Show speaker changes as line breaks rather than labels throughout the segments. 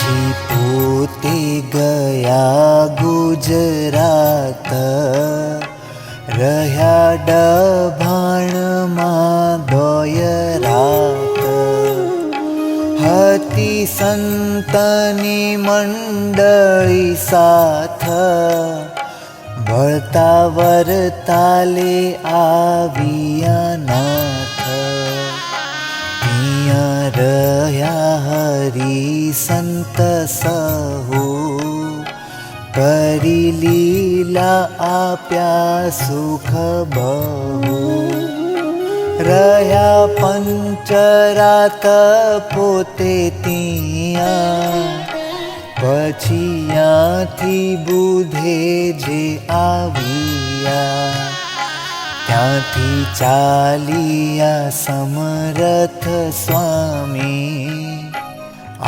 પછી પોતે ગયા ગુજરાત, રહ્યા ડભાણમાં દોય રાત. હતી સંતની મંડળી સાથ, વળતા વરતાલે આવ્યા નાથ. ત્યાં રહ્યા હરિ સંત સહુ, કરી લીલા આપ્યા સુખ બહુ. રહ્યા પંચરાત પોતે ત્યાં, પછી ત્યાંથી બુધે જે આવ્યા. ત્યાંથી ચાલ્યા સમરથ સ્વામી,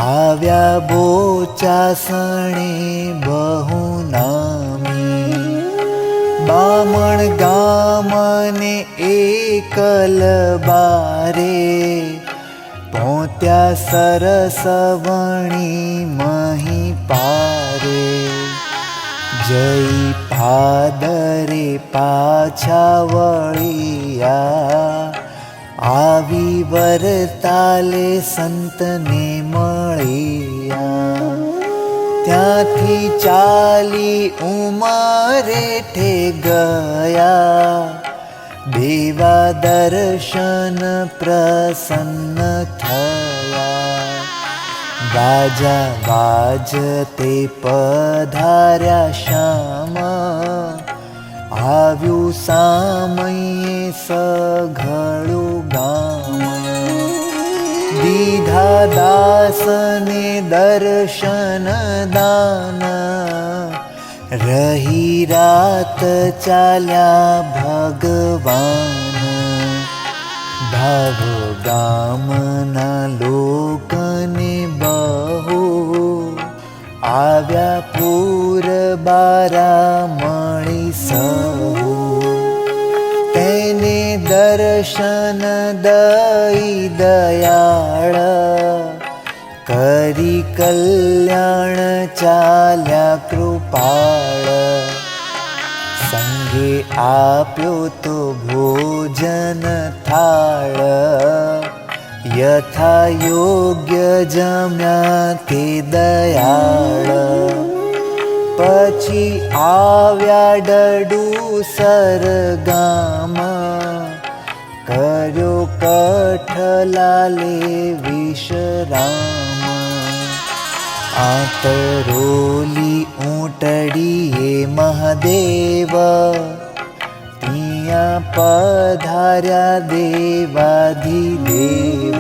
આવ્યા બોચાસણે બહુ નામી. બામણ ગામને એકલ બારે, પહોંચ્યા સરસવણી મહી પારે. જઈ ભાદરે પાછા વળ્યા, આવી વરતાલે સંતને મળ્યા. ત્યાંથી ચાલી ઉમરેઠે ગયા, દેવા દર્શન પ્રસન્ન થયા. બાજા વાજતે પધાર્યા શ્યામ, આવ્યું સામયે સઘળું ગામ. દીધા દાસને દર્શન દાન, રહી રાત ચાલ્યા ભગવાન. ભાવ ગામના લોકને બહુ, આવ્યા પૂર બારા મળી સહુ. તેને દર્શન દઈ દયાળ, કરી કલ્યાણ ચાલ્યા કૃપાળ. સંગે આપ્યો તો ભોજન થાળ, યથા યોગ્ય જમ્યા તે દયાળ. પછી આવ્યા ડડુસર ગામ, કર્યો કઠલાલે વિશ્રામ. આતરોલી ઊંટડીએ મહાદેવ, ત્યાં પધાર્યા દેવાધિદેવ.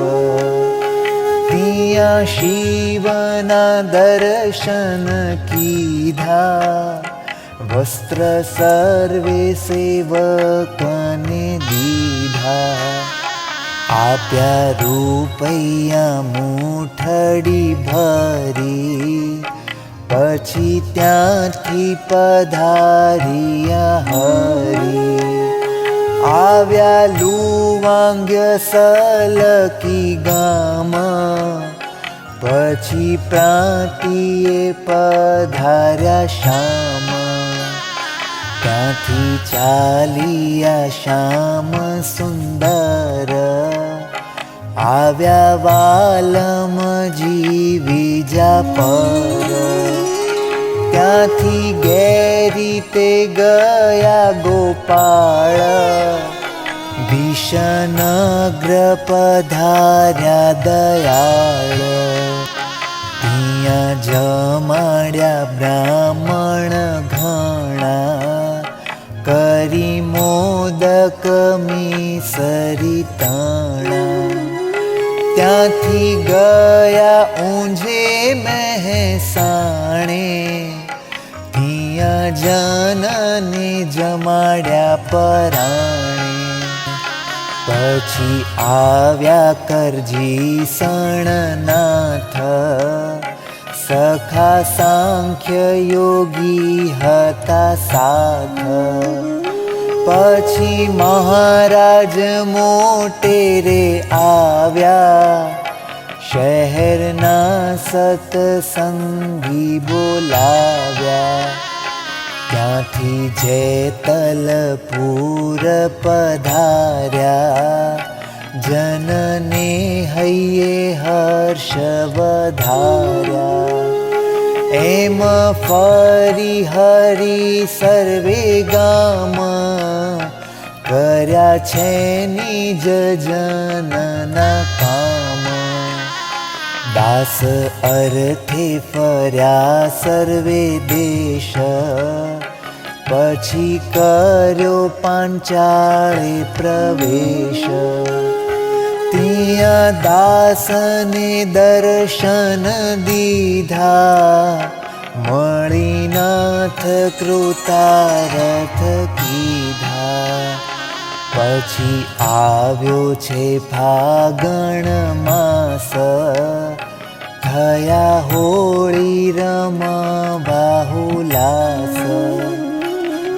ત્યાં શિવના દર્શન કીધા, વસ્ત્ર સર્વે સેવકને દીધા. આપ્યા રૂપૈયા મૂઠડી ભરી, પછી ત્યાંથી પધાર્યા હરી. આવ્યા લુવાંગ્ય સલકી ગામ, પછી પ્રાંતિએ પધાર્યા શ્યામ. ત્યાંથી ચાલ્યા શ્યામ સુંદર, આવ્યા વાલમજી વિજાપર. ત્યાંથી ગેરીતે ગયા ગોપાળ, ભીષણગ્ર પધાર્યા દયાળ. ત્યાં જમાડ્યા બ્રાહ્મણ ઘણા, કરી મોદક મિસરી તાણા. ત્યાંથી ગયા ઊંઝે મહેસાણે, ત્યાં જનને જમાડ્યા પરાણે. પછી આવ્યા કરજી સણનાથ, સખા સાંખ્ય યોગી હતા સાથ. પછી મહારાજ મોટેરે આવ્યા, શહેરના સત્સંગી બોલાવ્યા, ત્યાંથી જેતલપુર પધાર્યા, જનને હૈયે હર્ષ વધાર્યા. એમ ફરી હરી સર્વે ગામ, કર્યા છે નિજ જનના કામ. દાસ અર્થે ફર્યા સર્વે દેશ, પછી કર્યો પાંચાળે પ્રવેશ. ત્યાં દાસને દર્શન દીધા, મળી નાથ કૃતારથ કીધા. પછી આવ્યો છે ફાગણ માસ, થયા હોળી રમવા હુલાસ.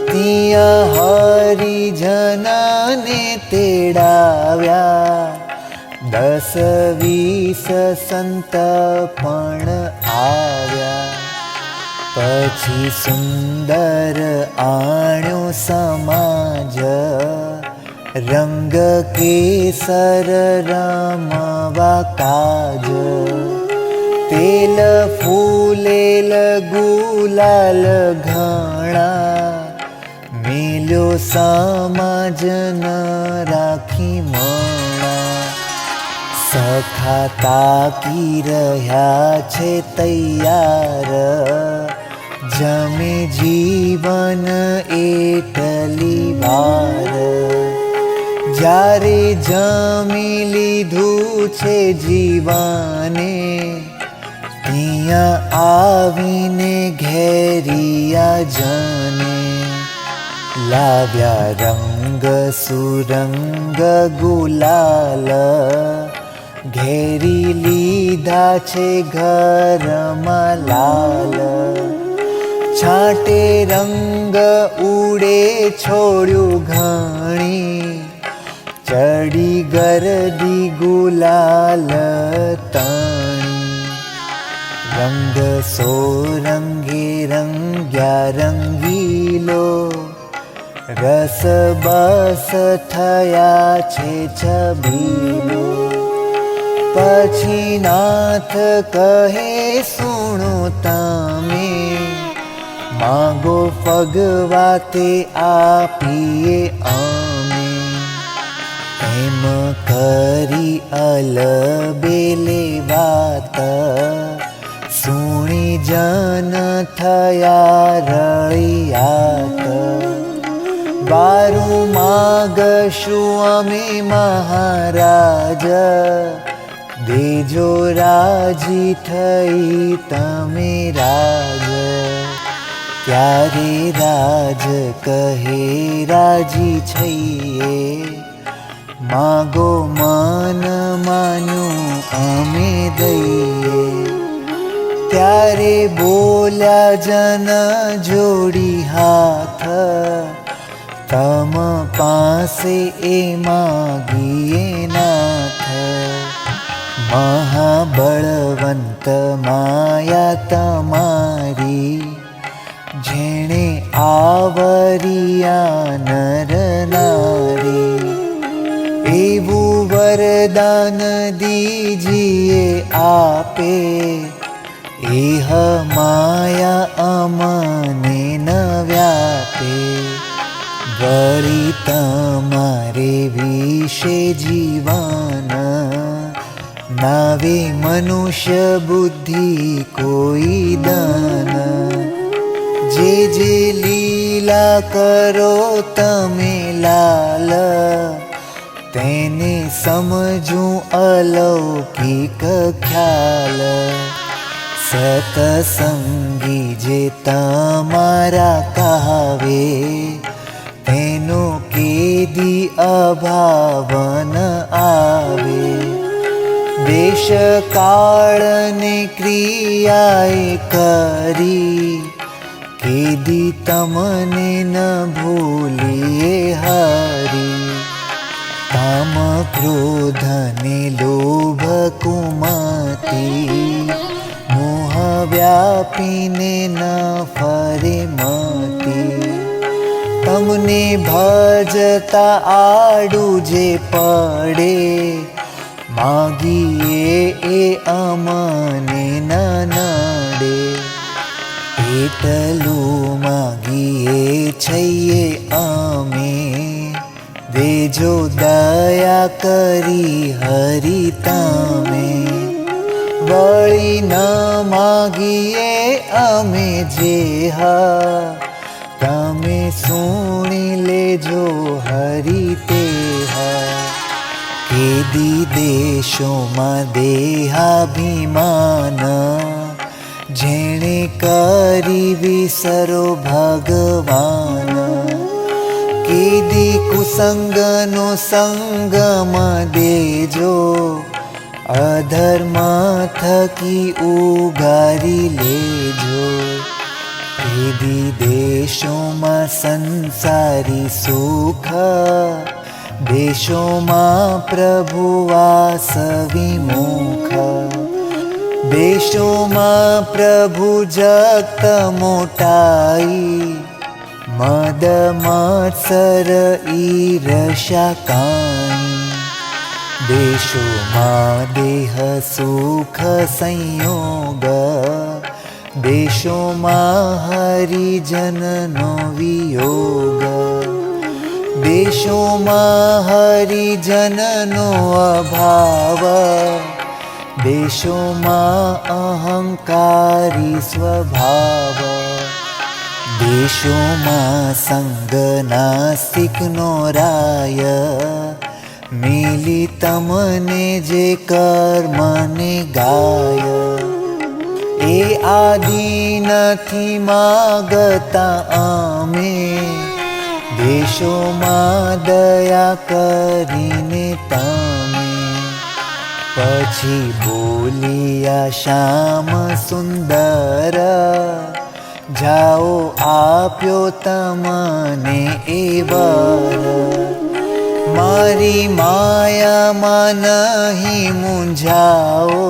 ત્યાં હરિજનને તેડાવ્યા, 10-20 સંત પણ આવ્યા. પછી સુંદર આણ્યો સમાજ, રંગ કેસર રમવા કાજ. તેલ ફૂલેલ ગુલાલ ઘણા, મેલ્યો સમાજ ન રાખી મણા. સખા તાકી રહ્યા છે તૈયાર, જમે જીવન એટલી વાર. જ્યારે જમી લીધું છે જીવાને, ત્યાં આવીને ઘેરિયા જને. લાવ્યા રંગ સુરંગ ગુલાલ, ઘેરી લીધા છે ઘરમાં લાલ. છાંટે રંગ ઉડે છોડ્યું ઘણી, ચડી ગરદી ગુલાલ તણી. રંગ સોરંગે રંગ્યા રંગીલો, રસ બસ થયા છે છબીલો. પછી નાથ કહે સુણો તમે, માગો ફગવા તે આપીએ અમે. એમ કરી અલબેલે વાત, સુણી જન થયા રળિયાત. 12 માગશું અમે મહારાજ, દેજો રાજી થઈ તમે રાજ. ત્યારે રાજ કહે રાજી છીએ, માગો મન માન્યું અમે દઈએ. ત્યારે બોલ્યા જન જોડી હાથ, તમ પાસે એ માગીએ નાથ. મહાબળવંત માયા તમારી, જેણે આવરિયા નર નારી. એવું વરદાન દીજીએ આપે, એહ માયા અમને ન વ્યાપે. વળી તમારે વિશે જીવન, નાવે મનુષ્ય બુદ્ધિ કોઈ દાન. જે જે લીલા કરો તમે લાલ, તેને સમજું અલૌકિક ખ્યાલ. સતસંગી જે તમારા કહાવે, તેનો કેદી અભાવન આવે. દેશ કાળ ને ક્રિયાએ કરી, કેદી તમને ન ભૂલીએ હરી. કામ ક્રોધ ને લોભ કુમાર, આપીને ન ફરે મતી. તમને ભજતા આડું જે પડે, માગીએ એ અમને ન નડે. એટલું માગીએ છીએ અમે, દેજો દયા કરી હરી તમે. વળી ન માગીએ અમે જે તમે સુણી લેજો હરી તે. કેદી દેશોમાં દેહાભિમાન, જેણે કરી વિસરો ભગવાન. કેદી કુસંગનો સંગમ દેજો, અધર્મ થકી ઉગારી લેજો. કેદી દેશોમાં સંસારી સુખ, દેશોમાં પ્રભુ વાસ વિમુખ. દેશોમાં પ્રભુ જગત મોટાઈ, મદ મત્સર ઈર્ષ્યા કાંઈ. દેશોમાં દેહ સુખ સંયોગ, દેશોમાં હરિજનનો વિયોગ. દેશોમાં હરિજનનો અભાવ, દેશોમાં અહંકારી સ્વભાવ. દેશોમાં સંગ નાસ્તિકનો રાય, મિલી તમને જે કર્મને ગાય. એ આદિ નથી માગતા અમે, દેશોમાં દયા કરીને તમે. પછી બોલિયા શ્યામ સુંદર, જાઓ આપ્યો તમને એ વર. મારી માયામાં નહીં મૂંઝાઓ,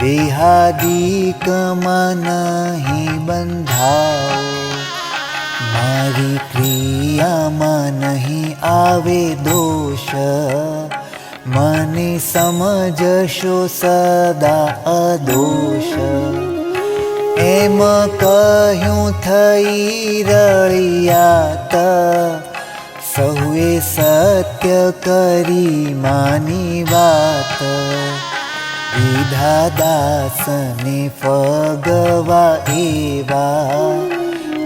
દેહાદિકમાં નહીં બંધાઓ. મારી ક્રિયામાં નહીં આવે દોષ, મને સમજશો સદા અદોષ. એમ કહ્યું થઈ રળિયાત, સહુએ સત્ય કરી માની વાત. દીધા દાસને ફગવા એવા,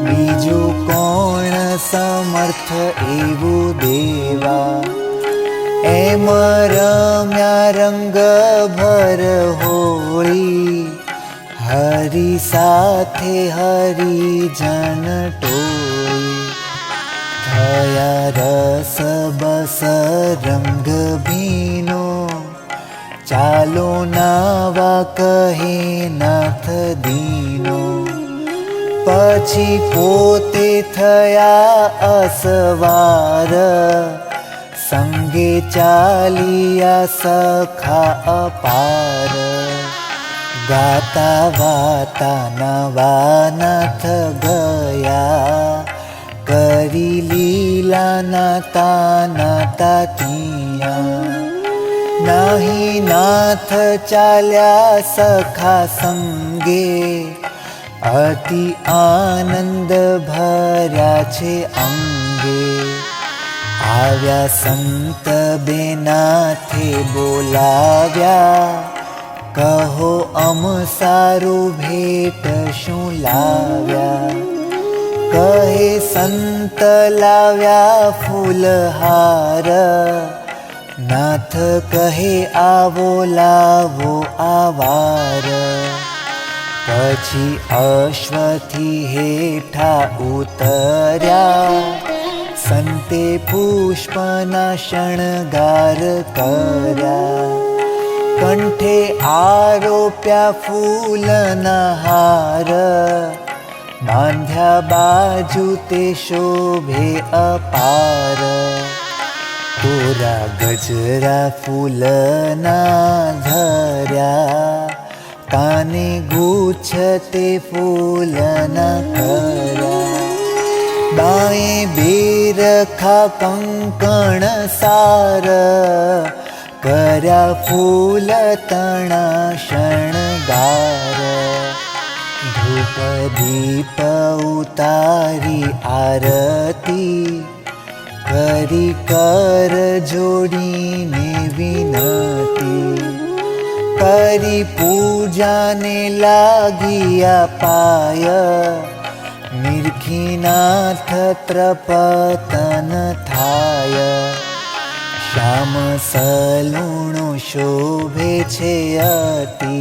બીજું કોણ સમર્થ એવું દેવા. એમ રમ્યા રંગ ભર હોળી, હરી સાથે હરિજન ટોળી. થયા રસ બસ રંગ ભીનો, ચાલો નાવા કહે નાથ દીનો. પછી પોતે થયા અસવાર, સંગે ચાલિયા સખા અપાર. ગાતા વાતા નવા નાથ ગયા, કરી લીલા નાતા નાતા તિયા. નહીં નાથ ચાલ્યા સખા સંગે, અતિ આનંદ ભર્યા છે અંગે. આવ્યા સંત બેનાથે બોલાવ્યા, કહો અમ સારું ભેટ શું લાવ્યા. કહે સંત લાવ્યા ફૂલહાર, નાથ કહે આવો લાવો આવાર. પછી અશ્વથી હેઠા ઉતર્યા, સંતે પુષ્પના શણગાર કર્યા. કંઠે આરોપ્યા ફૂલના હાર, બાંધ્યા બાજુ તે શોભે અપાર. કોરા ગજરા ફૂલના ધર્યા, ताने गुच्छते फूलना करा बाए बेरखा कंकण सार कर्या फूल तणा शणगार धूप दीप उतारी आरती करी कर जोड़ीने विनती करी पूजा ने लागिया पाय निरखीनाथ त्रपतन थाय श्याम सलूणो शोभे छे अति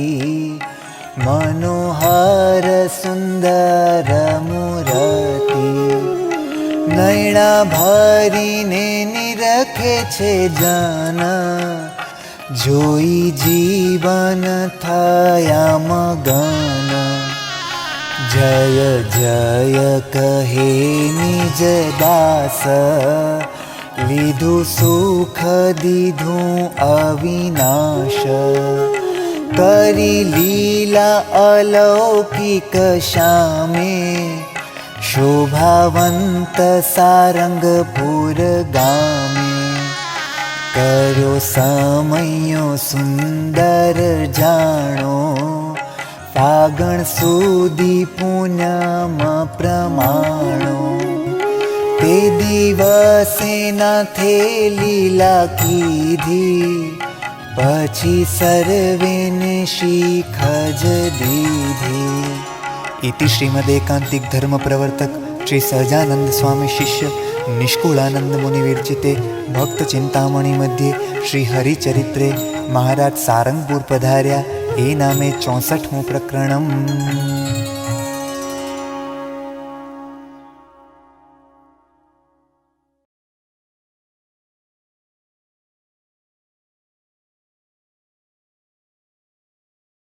मनोहर सुंदर मूर्ति नैना भरीने निरखे छे जन जोई जीवन थया मगन जय जय कहे निज दास लीधु सुख दीधु अविनाश करी लीला अलौकिक श्यामे शोभावंत सारंगपुर गामे करो समयो सुंदर जाणो फागण सुदी पुण्यम प्रमाणो ते दिवसे नाथे लीला कीधी पछी सर्वेने शीखज दीधी। इति श्रीमदेकांतिक धर्म प्रवर्तक श्री सहजानंद स्वामी शिष्य निष्कुलानंद मुनि विरचिते भक्त चिंतामणी मध्ये श्री हरिचरित्रे महाराज सारंगपुर पधार्या ए नामे 64मुं प्रकरणम्।